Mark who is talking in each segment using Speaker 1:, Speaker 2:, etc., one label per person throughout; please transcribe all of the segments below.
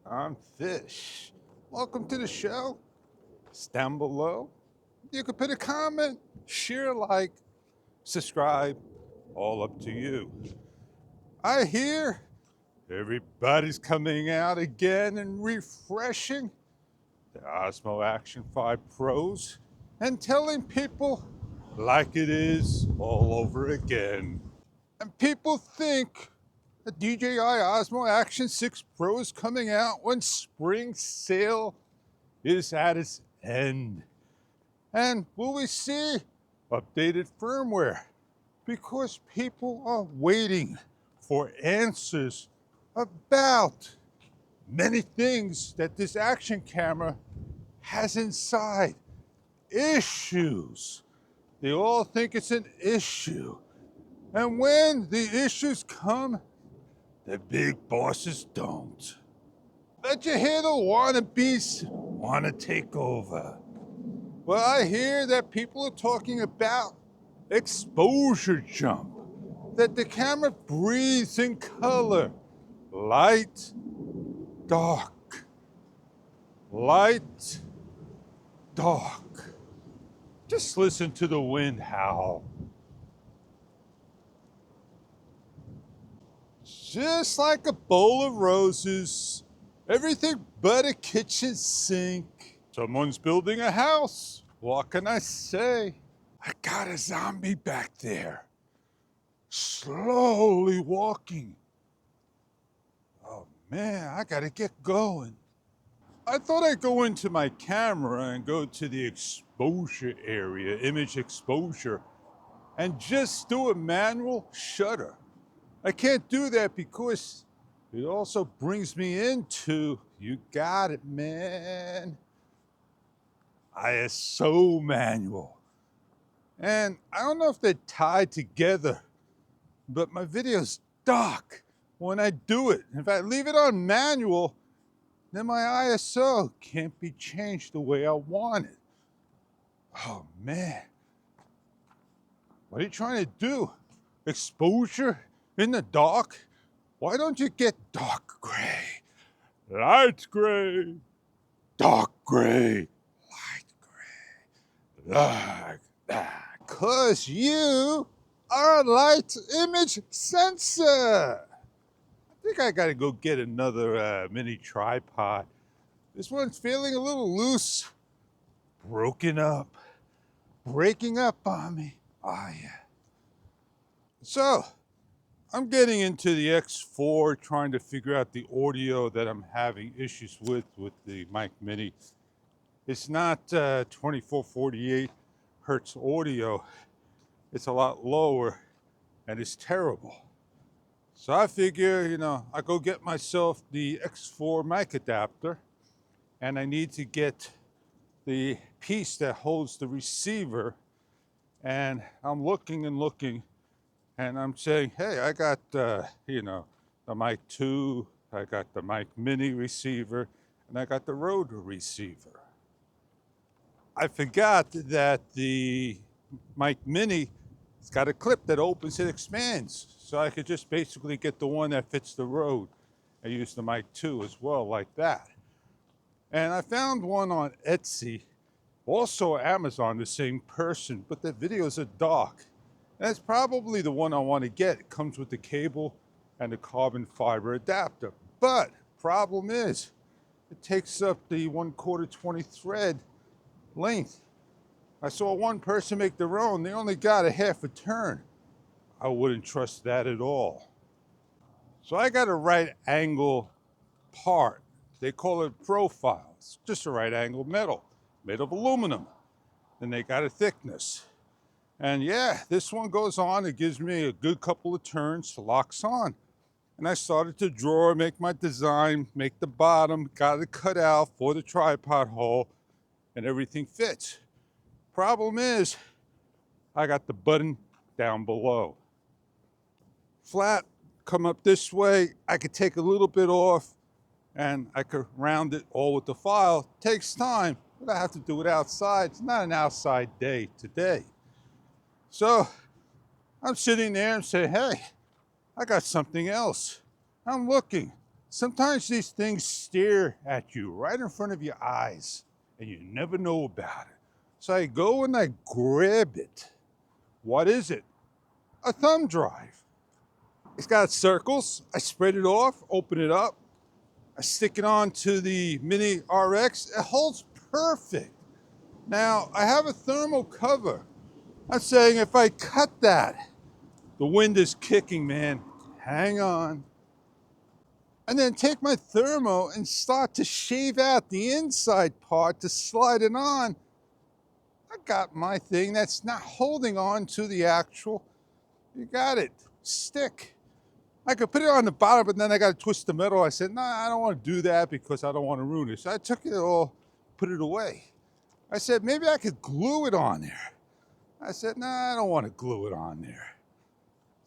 Speaker 1: I'm Fish. Welcome to the show. It's down below. You can put a comment, share, like, subscribe, all up to you. I hear everybody's coming out again and refreshing the Osmo Action 5 Pros and telling people like it is all over again. And people think the DJI Osmo Action 6 Pro is coming out when spring sale is at its end. And will we see updated firmware? Because people are waiting for answers about many things that this action camera has inside. Issues. They all think it's an issue. And when the issues come, the big bosses don't. Bet you hear the wannabes want to take over. Well, I hear that people are talking about exposure jump, that the camera breathes in color, light, dark, light, dark. Just listen to the wind howl. Just like a bowl of roses, everything but a kitchen sink. Someone's building a house. What can I say? I got a zombie back there, slowly walking. Oh man, I gotta get going. I thought I'd go into my camera and go to the exposure area, image exposure, and just do a manual shutter. I can't do that because it also brings me into, you got it, man, ISO manual. And I don't know if they're tied together, but my video's dark when I do it. If I leave it on manual, then my ISO can't be changed the way I want it. Oh man, what are you trying to do? Exposure in the dark? Why don't you get dark gray, light gray, dark gray, light gray, like that? 'Cause you are a light image sensor. I think I gotta go get another mini tripod. This one's feeling a little loose, broken up, breaking up on me. Oh yeah. So, I'm getting into the X4, trying to figure out the audio that I'm having issues with the mic mini. It's not 2448 hertz audio. It's a lot lower and it's terrible. So I figure, I go get myself the X4 mic adapter, and I need to get the piece that holds the receiver. And I'm looking and looking, and I'm saying, hey, I got, the mic 2, I got the mic mini receiver, and I got the Rode receiver. I forgot that the mic mini, it's got a clip that opens and expands. So I could just basically get the one that fits the Rode. I use the mic 2 as well, like that. And I found one on Etsy, also Amazon, the same person, but the videos are dark. And that's probably the one I want to get. It comes with the cable and the carbon fiber adapter. But problem is, it takes up the 1/4 20 thread length. I saw one person make their own. They only got a half a turn. I wouldn't trust that at all. So I got a right angle part. They call it profile. It's just a right angle metal, made of aluminum. And they got a thickness. And yeah, this one goes on. It gives me a good couple of turns, locks on. And I started to draw, make my design, make the bottom, got it cut out for the tripod hole, and everything fits. Problem is, I got the button down below. Flat, come up this way, I could take a little bit off, and I could round it all with the file. Takes time, but I have to do it outside. It's not an outside day today. So I'm sitting there and say, hey, I got something else. I'm looking. Sometimes these things stare at you right in front of your eyes and you never know about it. So I go and I grab it. What is it? A thumb drive. It's got circles. I spread it off, open it up. I stick it on to the Mini RX. It holds perfect. Now, I have a thermal cover. I'm saying if I cut that, the wind is kicking, man. Hang on. And then take my thermo and start to shave out the inside part to slide it on. I got my thing that's not holding on to the actual, you got it, stick. I could put it on the bottom, but then I got to twist the metal. I said, nah, I don't want to do that because I don't want to ruin it. So I took it all, put it away. I said, maybe I could glue it on there. I said, nah, I don't want to glue it on there.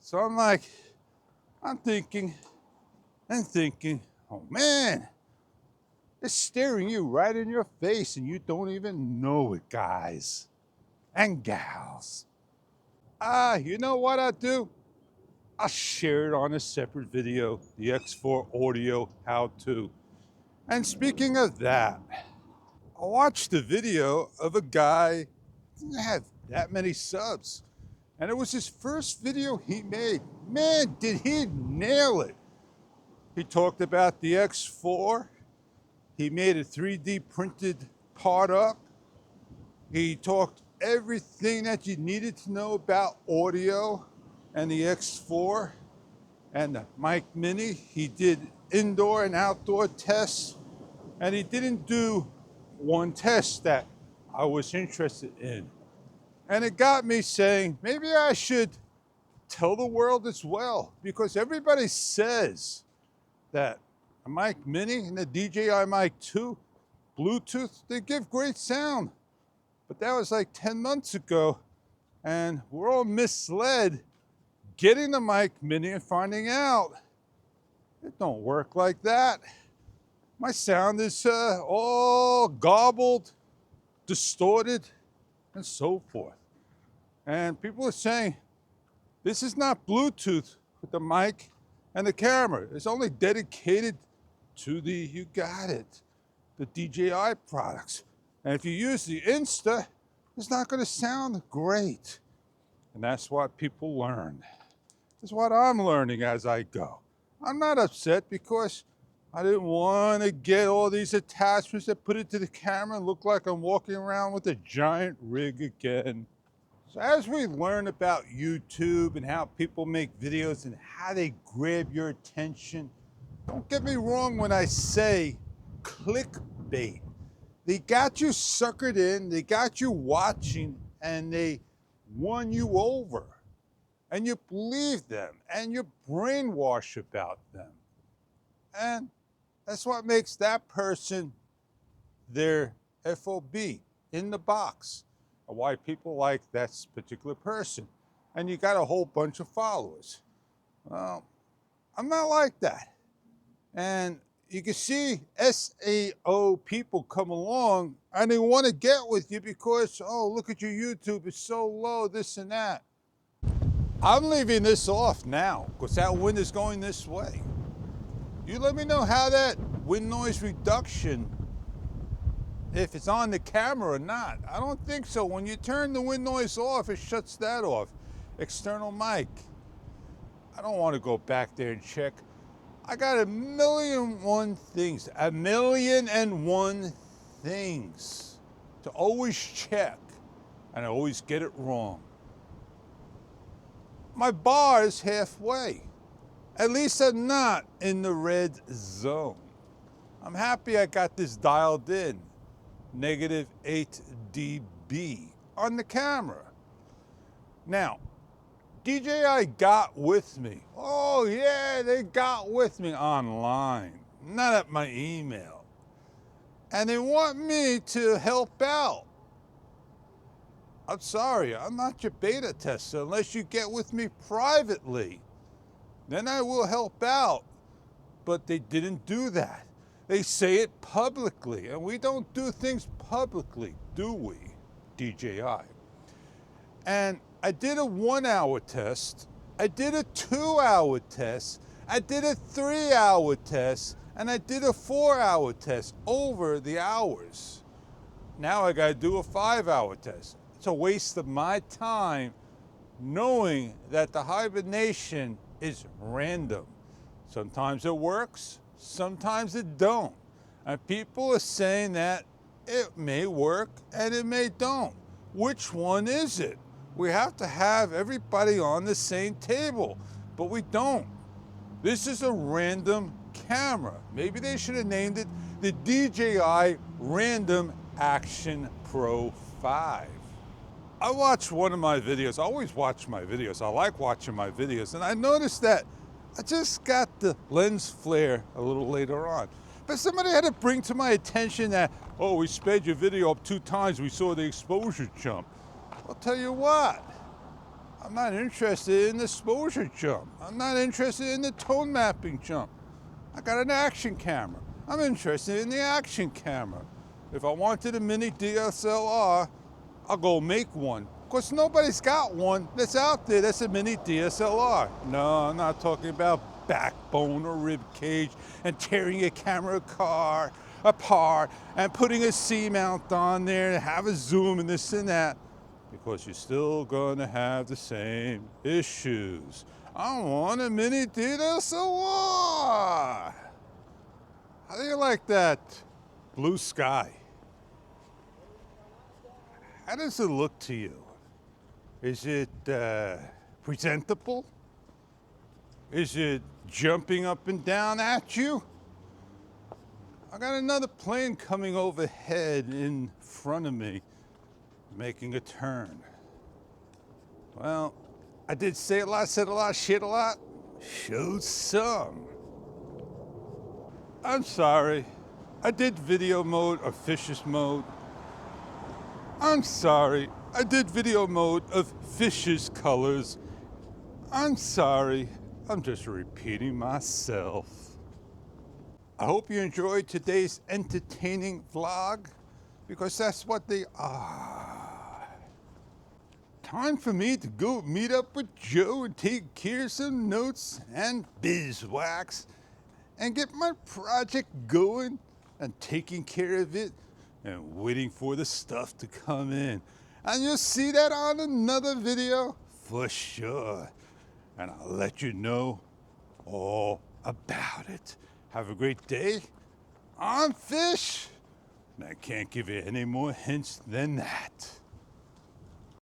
Speaker 1: So I'm thinking and thinking, oh man, it's staring you right in your face and you don't even know it, guys and gals. You know what I do? I'll share it on a separate video, the X4 audio how-to. And speaking of that, I watched a video of a guy who didn't have that many subs. And it was his first video he made. Man, did he nail it. He talked about the X4. He made a 3D printed part up. He talked everything that you needed to know about audio and the X4 and the mic mini. He did indoor and outdoor tests. And he didn't do one test that I was interested in. And it got me saying, maybe I should tell the world as well, because everybody says that a mic mini and the DJI Mic 2, Bluetooth, they give great sound. But that was like 10 months ago, and we're all misled getting the mic mini and finding out it don't work like that. My sound is all gobbled, distorted, and so forth. And people are saying, this is not Bluetooth with the mic and the camera. It's only dedicated to the, you got it, the DJI products. And if you use the Insta, it's not going to sound great. And that's what people learn. That's what I'm learning as I go. I'm not upset because I didn't want to get all these attachments that put it to the camera and look like I'm walking around with a giant rig again. So as we learn about YouTube and how people make videos and how they grab your attention, don't get me wrong when I say clickbait. They got you suckered in, they got you watching, and they won you over. And you believe them, and you brainwash about them. And that's what makes that person their FOB in the box, or why people like that particular person. And you got a whole bunch of followers. Well, I'm not like that. And you can see SAO people come along and they want to get with you because, oh, look at your YouTube, it's so low, this and that. I'm leaving this off now because that wind is going this way. You let me know how that wind noise reduction, if it's on the camera or not. I don't think so. When you turn the wind noise off, it shuts that off. External mic. I don't want to go back there and check. I got 1,000,001 things, 1,000,001 things to always check, and I always get it wrong. My bar is halfway. At least I'm not in the red zone. I'm happy I got this dialed in, -8 dB on the camera. Now, DJI got with me. Oh yeah, they got with me online, not at my email. And they want me to help out. I'm sorry, I'm not your beta tester unless you get with me privately. Then I will help out. But they didn't do that. They say it publicly, and we don't do things publicly, do we, DJI? And I did a 1-hour test. I did a 2-hour test. I did a 3-hour test. And I did a 4-hour test over the hours. Now I gotta do a 5-hour test. It's a waste of my time knowing that the hibernation is random. Sometimes it works, sometimes it don't. And people are saying that it may work and it may don't. Which one is it? We have to have everybody on the same table, but we don't. This is a random camera. Maybe they should have named it the DJI Random Action Pro 5. I watched one of my videos. I always watch my videos. I like watching my videos. And I noticed that I just got the lens flare a little later on. But somebody had to bring to my attention that, oh, we sped your video up 2 times. We saw the exposure jump. I'll tell you what. I'm not interested in the exposure jump. I'm not interested in the tone mapping jump. I got an action camera. I'm interested in the action camera. If I wanted a mini DSLR, I'll go make one. Because nobody's got one that's out there that's a mini DSLR. No, I'm not talking about backbone or rib cage and tearing a camera car apart and putting a C-mount on there and have a zoom and this and that. Because you're still gonna have the same issues. I want a mini DSLR. How do you like that blue sky? How does it look to you? Is it presentable? Is it jumping up and down at you? I got another plane coming overhead in front of me, making a turn. Well, I did say a lot, said a lot, shit a lot, showed some. I'm sorry. I did video mode or fishes mode. I'm sorry. I did video mode of fishes colors. I'm sorry. I'm just repeating myself. I hope you enjoyed today's entertaining vlog, because that's what they are. Time for me to go meet up with Joe and take care of some notes and beeswax and get my project going and taking care of it and waiting for the stuff to come in. And you'll see that on another video for sure. And I'll let you know all about it. Have a great day. I'm Fish. And I can't give you any more hints than that.